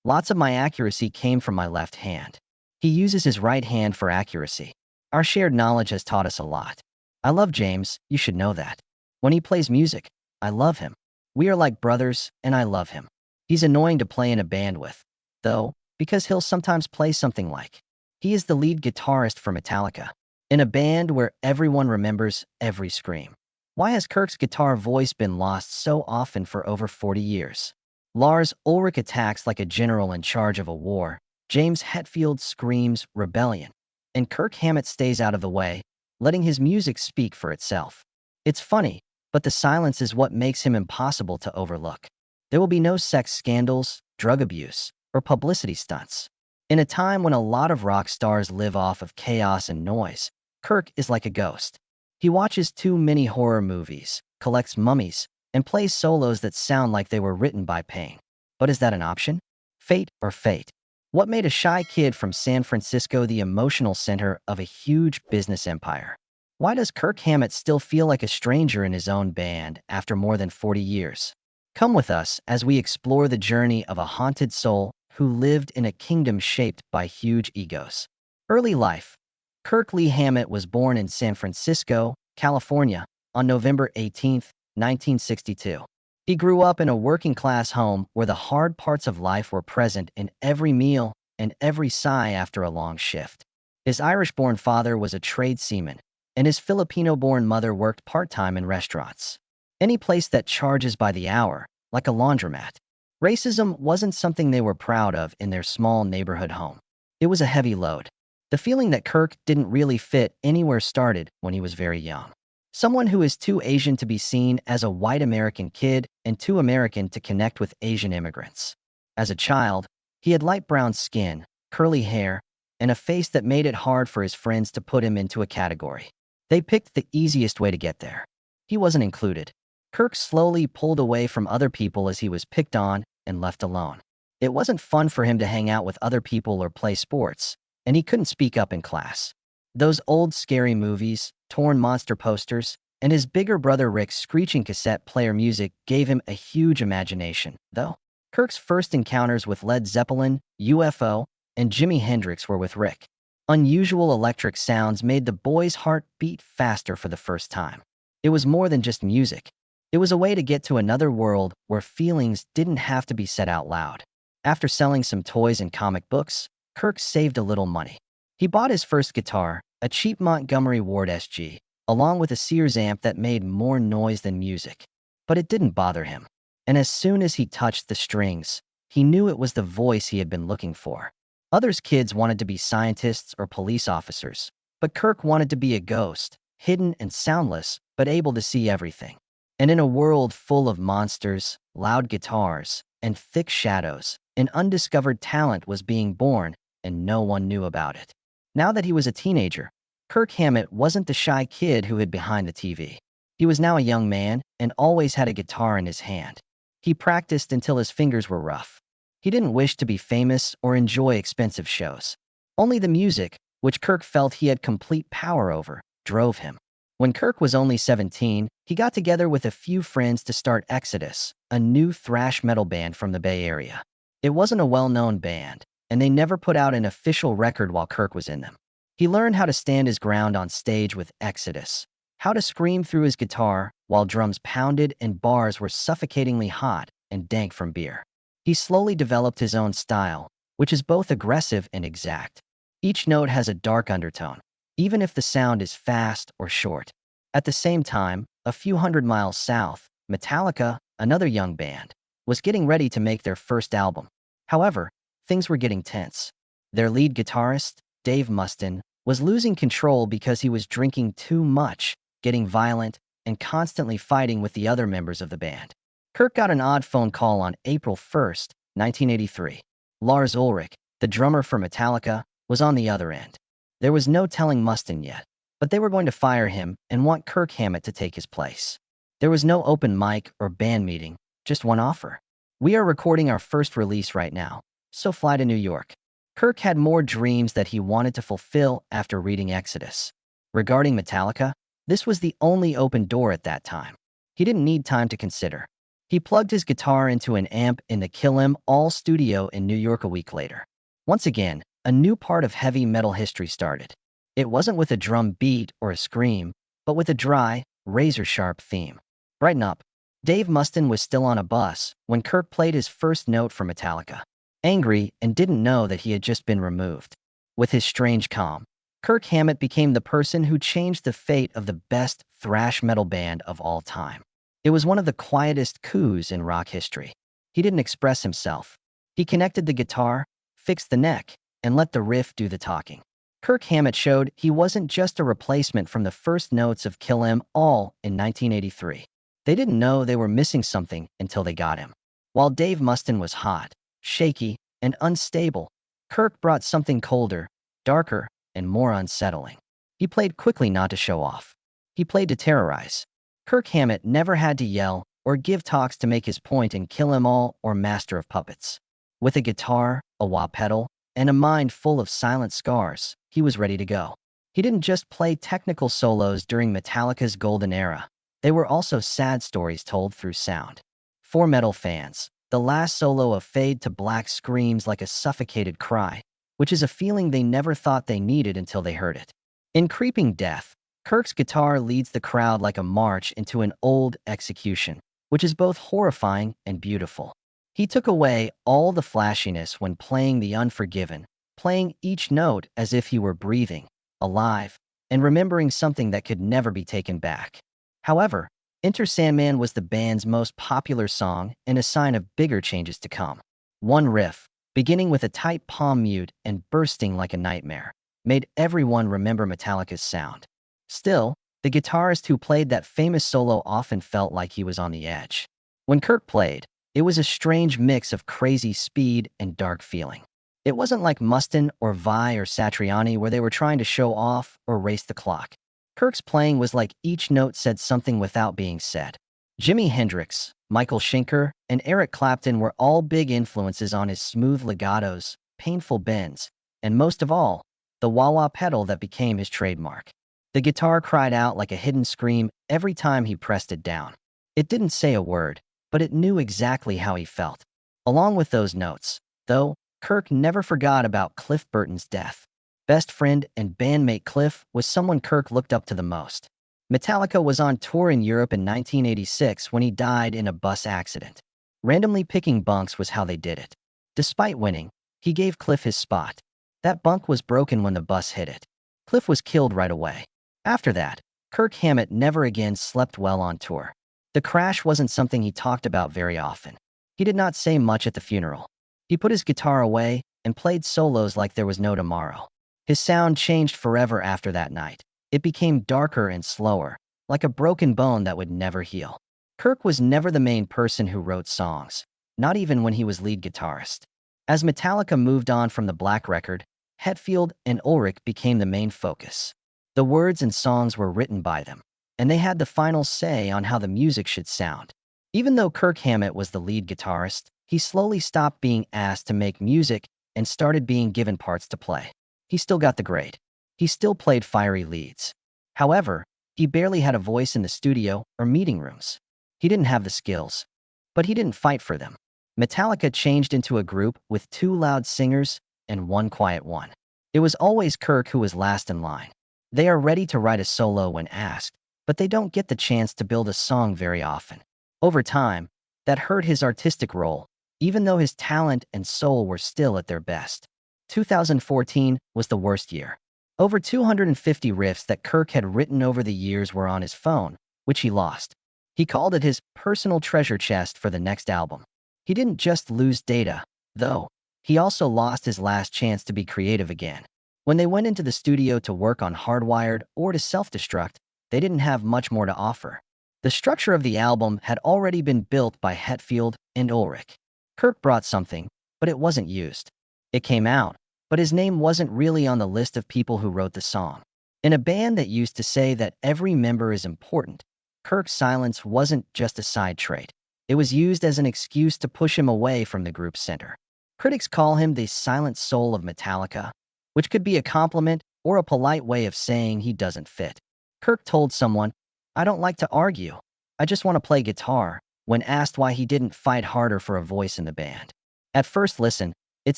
Lots of my accuracy came from my left hand. He uses his right hand for accuracy. Our shared knowledge has taught us a lot. I love James, you should know that. When he plays music, I love him. We are like brothers, and I love him. He's annoying to play in a band with, though, because he'll sometimes play something like. He is the lead guitarist for Metallica, in a band where everyone remembers every scream. Why has Kirk's guitar voice been lost so often for over 40 years? Lars Ulrich attacks like a general in charge of a war. James Hetfield screams rebellion. And Kirk Hammett stays out of the way, letting his music speak for itself. It's funny, but the silence is what makes him impossible to overlook. There will be no sex scandals, drug abuse, or publicity stunts. In a time when a lot of rock stars live off of chaos and noise, Kirk is like a ghost. He watches too many horror movies, collects mummies, and plays solos that sound like they were written by pain. But is that an option? Fate or fate? What made a shy kid from San Francisco the emotional center of a huge business empire? Why does Kirk Hammett still feel like a stranger in his own band after more than 40 years? Come with us as we explore the journey of a haunted soul who lived in a kingdom shaped by huge egos. Early life. Kirk Lee Hammett was born in San Francisco, California, on November 18, 1962. He grew up in a working-class home where the hard parts of life were present in every meal and every sigh after a long shift. His Irish-born father was a trade seaman, and his Filipino-born mother worked part-time in restaurants. Any place that charges by the hour, like a laundromat. Racism wasn't something they were proud of in their small neighborhood home. It was a heavy load. The feeling that Kirk didn't really fit anywhere started when he was very young. Someone who is too Asian to be seen as a white American kid and too American to connect with Asian immigrants. As a child, he had light brown skin, curly hair, and a face that made it hard for his friends to put him into a category. They picked the easiest way to get there. He wasn't included. Kirk slowly pulled away from other people as he was picked on and left alone. It wasn't fun for him to hang out with other people or play sports, and he couldn't speak up in class. Those old scary movies, torn monster posters, and his bigger brother Rick's screeching cassette player music gave him a huge imagination, though. Kirk's first encounters with Led Zeppelin, UFO, and Jimi Hendrix were with Rick. Unusual electric sounds made the boy's heart beat faster for the first time. It was more than just music. It was a way to get to another world where feelings didn't have to be said out loud. After selling some toys and comic books, Kirk saved a little money. He bought his first guitar, a cheap Montgomery Ward SG, along with a Sears amp that made more noise than music. But it didn't bother him. And as soon as he touched the strings, he knew it was the voice he had been looking for. Others' kids wanted to be scientists or police officers, but Kirk wanted to be a ghost, hidden and soundless, but able to see everything. And in a world full of monsters, loud guitars, and thick shadows, an undiscovered talent was being born, and no one knew about it. Now that he was a teenager, Kirk Hammett wasn't the shy kid who hid behind the TV. He was now a young man and always had a guitar in his hand. He practiced until his fingers were rough. He didn't wish to be famous or enjoy expensive shows. Only the music, which Kirk felt he had complete power over, drove him. When Kirk was only 17, he got together with a few friends to start Exodus, a new thrash metal band from the Bay Area. It wasn't a well-known band, and they never put out an official record while Kirk was in them. He learned how to stand his ground on stage with Exodus, how to scream through his guitar while drums pounded and bars were suffocatingly hot and dank from beer. He slowly developed his own style, which is both aggressive and exact. Each note has a dark undertone, even if the sound is fast or short. At the same time, a few hundred miles south, Metallica, another young band, was getting ready to make their first album. However, things were getting tense. Their lead guitarist, Dave Mustaine, was losing control because he was drinking too much, getting violent, and constantly fighting with the other members of the band. Kirk got an odd phone call on April 1st, 1983. Lars Ulrich, the drummer for Metallica, was on the other end. There was no telling Mustaine yet, but they were going to fire him and want Kirk Hammett to take his place. There was no open mic or band meeting, just one offer. "We are recording our first release right now, so fly to New York." Kirk had more dreams that he wanted to fulfill after reading Exodus. Regarding Metallica, this was the only open door at that time. He didn't need time to consider. He plugged his guitar into an amp in the Kill 'Em All studio in New York a week later. Once again, a new part of heavy metal history started. It wasn't with a drum beat or a scream, but with a dry, razor-sharp theme. Brighten up. Dave Mustaine was still on a bus when Kirk played his first note for Metallica. Angry and didn't know that he had just been removed. With his strange calm, Kirk Hammett became the person who changed the fate of the best thrash metal band of all time. It was one of the quietest coups in rock history. He didn't express himself. He connected the guitar, fixed the neck, and let the riff do the talking. Kirk Hammett showed he wasn't just a replacement from the first notes of Kill 'Em All in 1983. They didn't know they were missing something until they got him. While Dave Mustaine was hot, shaky, and unstable, Kirk brought something colder, darker, and more unsettling. He played quickly, not to show off. He played to terrorize. Kirk Hammett never had to yell or give talks to make his point in Kill 'Em All or Master of Puppets. With a guitar, a wah pedal, and a mind full of silent scars, he was ready to go. He didn't just play technical solos during Metallica's golden era. They were also sad stories told through sound. For metal fans, the last solo of Fade to Black screams like a suffocated cry, which is a feeling they never thought they needed until they heard it. In Creeping Death, Kirk's guitar leads the crowd like a march into an old execution, which is both horrifying and beautiful. He took away all the flashiness when playing the Unforgiven, playing each note as if he were breathing, alive, and remembering something that could never be taken back. However, Enter Sandman was the band's most popular song and a sign of bigger changes to come. One riff, beginning with a tight palm mute and bursting like a nightmare, made everyone remember Metallica's sound. Still, the guitarist who played that famous solo often felt like he was on the edge. When Kirk played, it was a strange mix of crazy speed and dark feeling. It wasn't like Mustaine or Vai or Satriani where they were trying to show off or race the clock. Kirk's playing was like each note said something without being said. Jimi Hendrix, Michael Schenker, and Eric Clapton were all big influences on his smooth legatos, painful bends, and most of all, the wah-wah pedal that became his trademark. The guitar cried out like a hidden scream every time he pressed it down. It didn't say a word, but it knew exactly how he felt. Along with those notes, though, Kirk never forgot about Cliff Burton's death. Best friend and bandmate Cliff was someone Kirk looked up to the most. Metallica was on tour in Europe in 1986 when he died in a bus accident. Randomly picking bunks was how they did it. Despite winning, he gave Cliff his spot. That bunk was broken when the bus hit it. Cliff was killed right away. After that, Kirk Hammett never again slept well on tour. The crash wasn't something he talked about very often. He did not say much at the funeral. He put his guitar away and played solos like there was no tomorrow. His sound changed forever after that night. It became darker and slower, like a broken bone that would never heal. Kirk was never the main person who wrote songs, not even when he was lead guitarist. As Metallica moved on from the Black Record, Hetfield and Ulrich became the main focus. The words and songs were written by them, and they had the final say on how the music should sound. Even though Kirk Hammett was the lead guitarist, he slowly stopped being asked to make music and started being given parts to play. He still got the grade. He still played fiery leads. However, he barely had a voice in the studio or meeting rooms. He didn't have the skills, but he didn't fight for them. Metallica changed into a group with 2 loud singers and 1 quiet one. It was always Kirk who was last in line. They are ready to write a solo when asked, but they don't get the chance to build a song very often. Over time, that hurt his artistic role, even though his talent and soul were still at their best. 2014 was the worst year. Over 250 riffs that Kirk had written over the years were on his phone, which he lost. He called it his personal treasure chest for the next album. He didn't just lose data, though. He also lost his last chance to be creative again. When they went into the studio to work on Hardwired or to Self-Destruct, they didn't have much more to offer. The structure of the album had already been built by Hetfield and Ulrich. Kirk brought something, but it wasn't used. It came out, but his name wasn't really on the list of people who wrote the song. In a band that used to say that every member is important, Kirk's silence wasn't just a side trait. It was used as an excuse to push him away from the group's center. Critics call him the silent soul of Metallica, which could be a compliment or a polite way of saying he doesn't fit. Kirk told someone, "I don't like to argue. I just want to play guitar," when asked why he didn't fight harder for a voice in the band. At first listen, it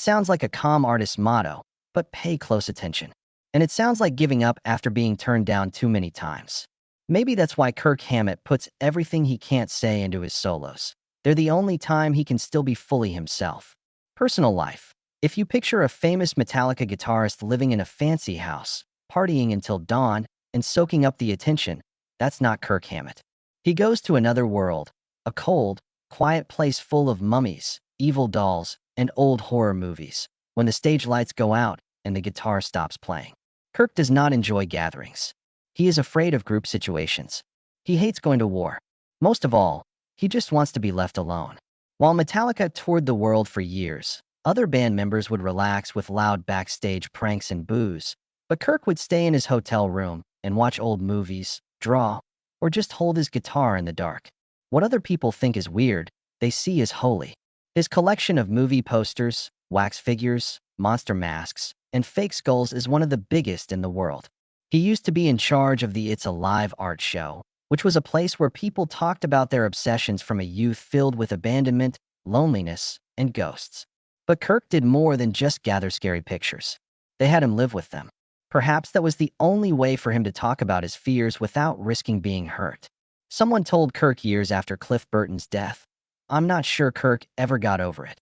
sounds like a calm artist's motto, but pay close attention. And it sounds like giving up after being turned down too many times. Maybe that's why Kirk Hammett puts everything he can't say into his solos. They're the only time he can still be fully himself. Personal life. If you picture a famous Metallica guitarist living in a fancy house, partying until dawn, and soaking up the attention, that's not Kirk Hammett. He goes to another world, a cold, quiet place full of mummies, evil dolls, and old horror movies, when the stage lights go out and the guitar stops playing. Kirk does not enjoy gatherings. He is afraid of group situations. He hates going to war. Most of all, he just wants to be left alone. While Metallica toured the world for years, other band members would relax with loud backstage pranks and booze, but Kirk would stay in his hotel room and watch old movies, draw, or just hold his guitar in the dark. What other people think is weird, they see as holy. His collection of movie posters, wax figures, monster masks, and fake skulls is one of the biggest in the world. He used to be in charge of the It's Alive art show, which was a place where people talked about their obsessions from a youth filled with abandonment, loneliness, and ghosts. But Kirk did more than just gather scary pictures. They had him live with them. Perhaps that was the only way for him to talk about his fears without risking being hurt. Someone told Kirk years after Cliff Burton's death, "I'm not sure Kirk ever got over it."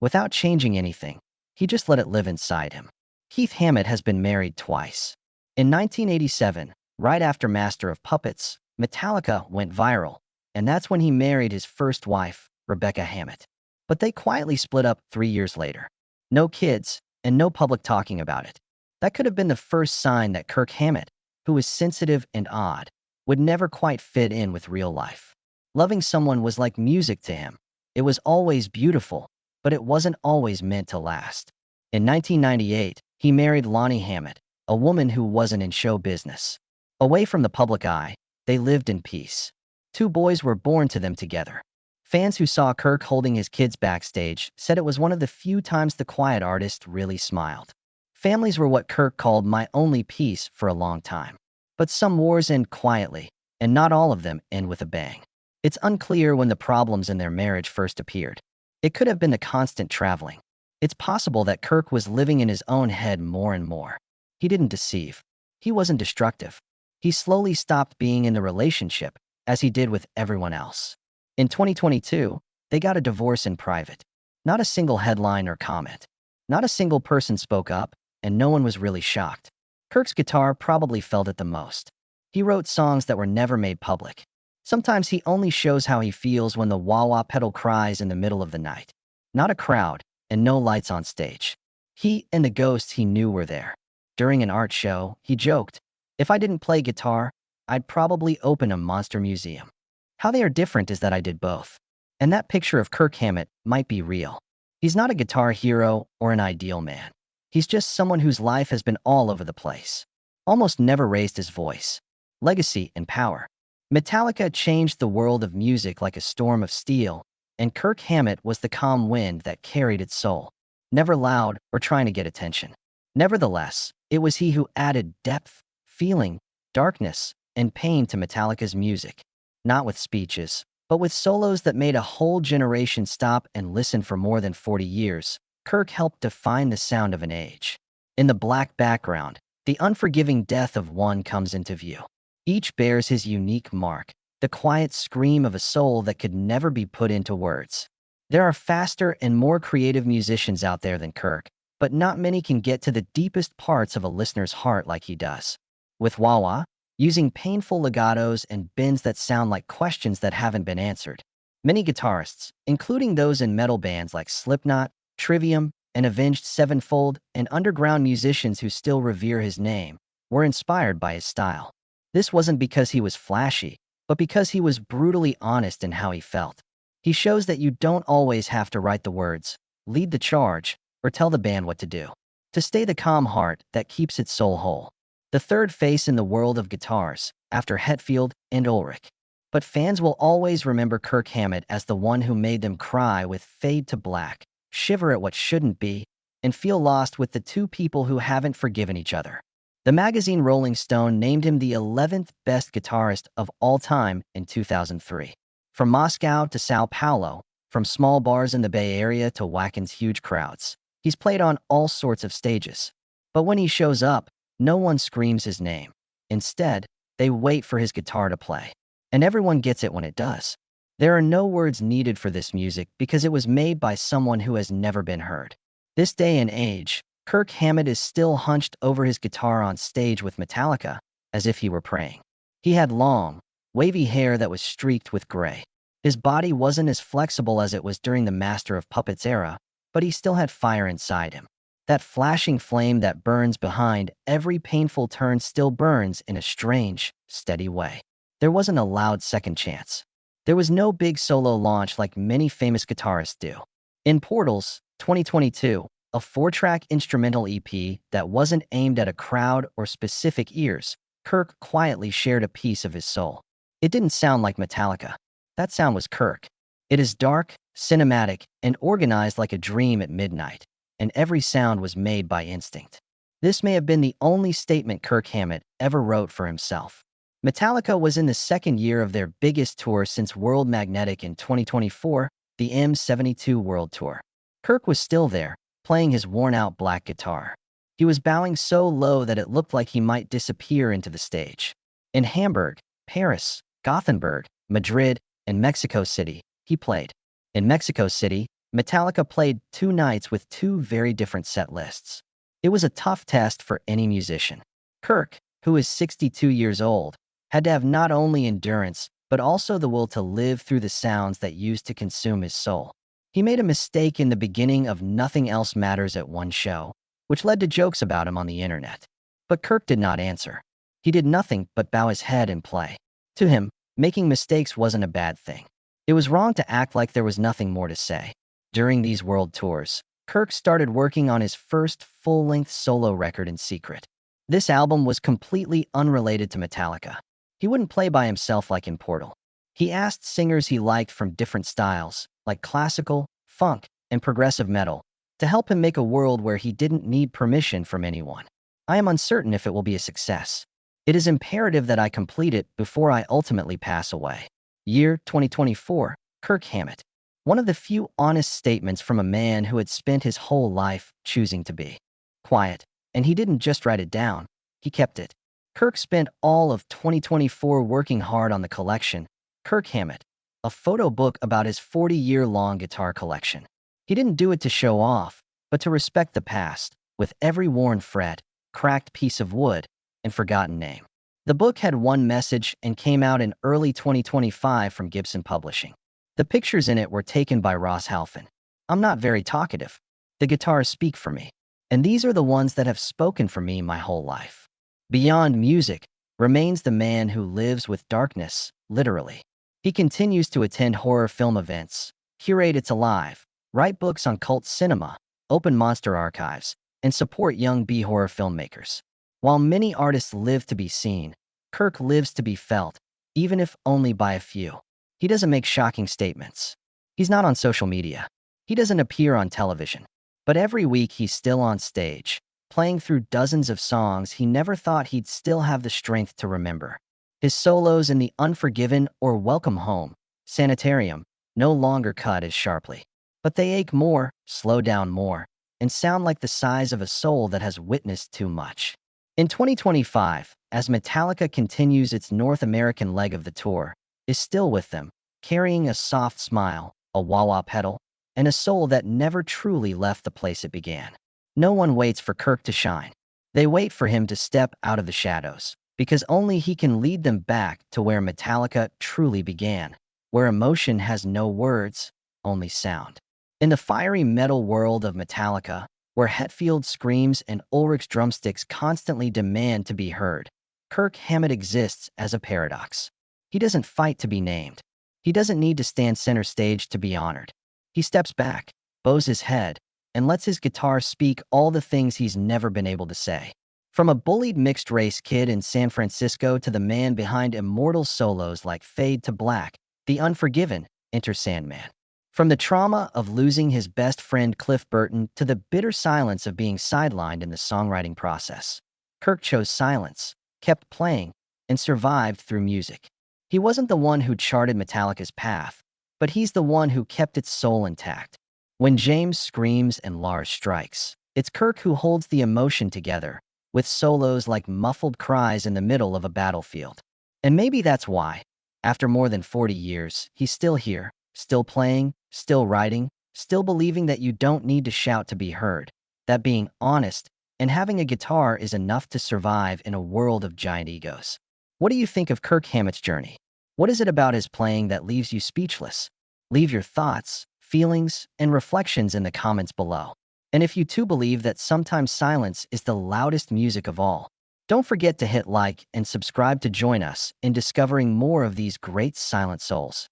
Without changing anything, he just let it live inside him. Keith Hammett has been married twice. In 1987, right after Master of Puppets, Metallica went viral, and that's when he married his first wife, Rebecca Hammett. But they quietly split up 3 years later. No kids, and no public talking about it. That could have been the first sign that Kirk Hammett, who was sensitive and odd, would never quite fit in with real life. Loving someone was like music to him. It was always beautiful, but it wasn't always meant to last. In 1998, he married Lonnie Hammett, a woman who wasn't in show business. Away from the public eye, they lived in peace. 2 boys were born to them together. Fans who saw Kirk holding his kids backstage said it was one of the few times the quiet artist really smiled. Families were what Kirk called my only peace for a long time. But some wars end quietly, and not all of them end with a bang. It's unclear when the problems in their marriage first appeared. It could have been the constant traveling. It's possible that Kirk was living in his own head more and more. He didn't deceive. He wasn't destructive. He slowly stopped being in the relationship, as he did with everyone else. In 2022, they got a divorce in private. Not a single headline or comment. Not a single person spoke up, and no one was really shocked. Kirk's guitar probably felt it the most. He wrote songs that were never made public. Sometimes he only shows how he feels when the wah-wah pedal cries in the middle of the night. Not a crowd, and no lights on stage. He and the ghosts he knew were there. During an art show, he joked, "If I didn't play guitar, I'd probably open a monster museum." How they are different is that I did both. And that picture of Kirk Hammett might be real. He's not a guitar hero or an ideal man. He's just someone whose life has been all over the place. Almost never raised his voice. Legacy and power. Metallica changed the world of music like a storm of steel, and Kirk Hammett was the calm wind that carried its soul. Never loud or trying to get attention. Nevertheless, it was he who added depth, feeling, darkness, and pain to Metallica's music. Not with speeches, but with solos that made a whole generation stop and listen for more than 40 years. Kirk helped define the sound of an age. In the black background, the unforgiving death of one comes into view. Each bears his unique mark, the quiet scream of a soul that could never be put into words. There are faster and more creative musicians out there than Kirk, but not many can get to the deepest parts of a listener's heart like he does. With wah-wah, using painful legatos and bends that sound like questions that haven't been answered. Many guitarists, including those in metal bands like Slipknot, Trivium, and Avenged Sevenfold, and underground musicians who still revere his name, were inspired by his style. This wasn't because he was flashy, but because he was brutally honest in how he felt. He shows that you don't always have to write the words, lead the charge, or tell the band what to do. To stay the calm heart that keeps its soul whole. The third face in the world of guitars, after Hetfield and Ulrich. But fans will always remember Kirk Hammett as the one who made them cry with Fade to Black, shiver at what shouldn't be, and feel lost with the 2 people who haven't forgiven each other. The magazine Rolling Stone named him the 11th best guitarist of all time in 2003. From Moscow to Sao Paulo, from small bars in the Bay Area to Wacken's huge crowds, he's played on all sorts of stages. But when he shows up, no one screams his name. Instead, they wait for his guitar to play. And everyone gets it when it does. There are no words needed for this music because it was made by someone who has never been heard. This day and age, Kirk Hammett is still hunched over his guitar on stage with Metallica, as if he were praying. He had long, wavy hair that was streaked with gray. His body wasn't as flexible as it was during the Master of Puppets era, but he still had fire inside him. That flashing flame that burns behind every painful turn still burns in a strange, steady way. There wasn't a loud second chance. There was no big solo launch like many famous guitarists do. In Portals, 2022, a 4-track instrumental EP that wasn't aimed at a crowd or specific ears, Kirk quietly shared a piece of his soul. It didn't sound like Metallica. That sound was Kirk. It is dark, cinematic, and organized like a dream at midnight, and every sound was made by instinct. This may have been the only statement Kirk Hammett ever wrote for himself. Metallica was in the second year of their biggest tour since World Magnetic in 2024, the M72 World Tour. Kirk was still there, playing his worn-out black guitar. He was bowing so low that it looked like he might disappear into the stage. In Hamburg, Paris, Gothenburg, Madrid, and Mexico City, he played. In Mexico City, Metallica played 2 nights with 2 very different set lists. It was a tough test for any musician. Kirk, who is 62 years old, had to have not only endurance, but also the will to live through the sounds that used to consume his soul. He made a mistake in the beginning of Nothing Else Matters at one show, which led to jokes about him on the internet. But Kirk did not answer. He did nothing but bow his head and play. To him, making mistakes wasn't a bad thing. It was wrong to act like there was nothing more to say. During these world tours, Kirk started working on his first full-length solo record in secret. This album was completely unrelated to Metallica. He wouldn't play by himself like in Portal. He asked singers he liked from different styles, like classical, funk, and progressive metal, to help him make a world where he didn't need permission from anyone. I am uncertain if it will be a success. It is imperative that I complete it before I ultimately pass away. Year 2024, Kirk Hammett. One of the few honest statements from a man who had spent his whole life choosing to be quiet. And he didn't just write it down, he kept it. Kirk spent all of 2024 working hard on the collection, Kirk Hammett, a photo book about his 40-year-long guitar collection. He didn't do it to show off, but to respect the past, with every worn fret, cracked piece of wood, and forgotten name. The book had one message and came out in early 2025 from Gibson Publishing. The pictures in it were taken by Ross Halfin. I'm not very talkative. The guitars speak for me. And these are the ones that have spoken for me my whole life. Beyond music remains the man who lives with darkness, literally. He continues to attend horror film events, curate It's Alive, write books on cult cinema, open monster archives, and support young B-horror filmmakers. While many artists live to be seen, Kirk lives to be felt, even if only by a few. He doesn't make shocking statements. He's not on social media. He doesn't appear on television. But every week he's still on stage, playing through dozens of songs he never thought he'd still have the strength to remember. His solos in the Unforgiven or Welcome Home, Sanitarium, no longer cut as sharply. But they ache more, slow down more, and sound like the size of a soul that has witnessed too much. In 2025, as Metallica continues its North American leg of the tour, is still with them, carrying a soft smile, a wah-wah pedal, and a soul that never truly left the place it began. No one waits for Kirk to shine. They wait for him to step out of the shadows, because only he can lead them back to where Metallica truly began, where emotion has no words, only sound. In the fiery metal world of Metallica, where Hetfield screams and Ulrich's drumsticks constantly demand to be heard, Kirk Hammett exists as a paradox. He doesn't fight to be named. He doesn't need to stand center stage to be honored. He steps back, bows his head, and lets his guitar speak all the things he's never been able to say. From a bullied mixed-race kid in San Francisco to the man behind immortal solos like Fade to Black, The Unforgiven, Enter Sandman. From the trauma of losing his best friend Cliff Burton to the bitter silence of being sidelined in the songwriting process, Kirk chose silence, kept playing, and survived through music. He wasn't the one who charted Metallica's path, but he's the one who kept its soul intact. When James screams and Lars strikes, it's Kirk who holds the emotion together, with solos like muffled cries in the middle of a battlefield. And maybe that's why, after more than 40 years, he's still here, still playing, still writing, still believing that you don't need to shout to be heard, that being honest and having a guitar is enough to survive in a world of giant egos. What do you think of Kirk Hammett's journey? What is it about his playing that leaves you speechless? Leave your thoughts, feelings, and reflections in the comments below. And if you too believe that sometimes silence is the loudest music of all, don't forget to hit like and subscribe to join us in discovering more of these great silent souls.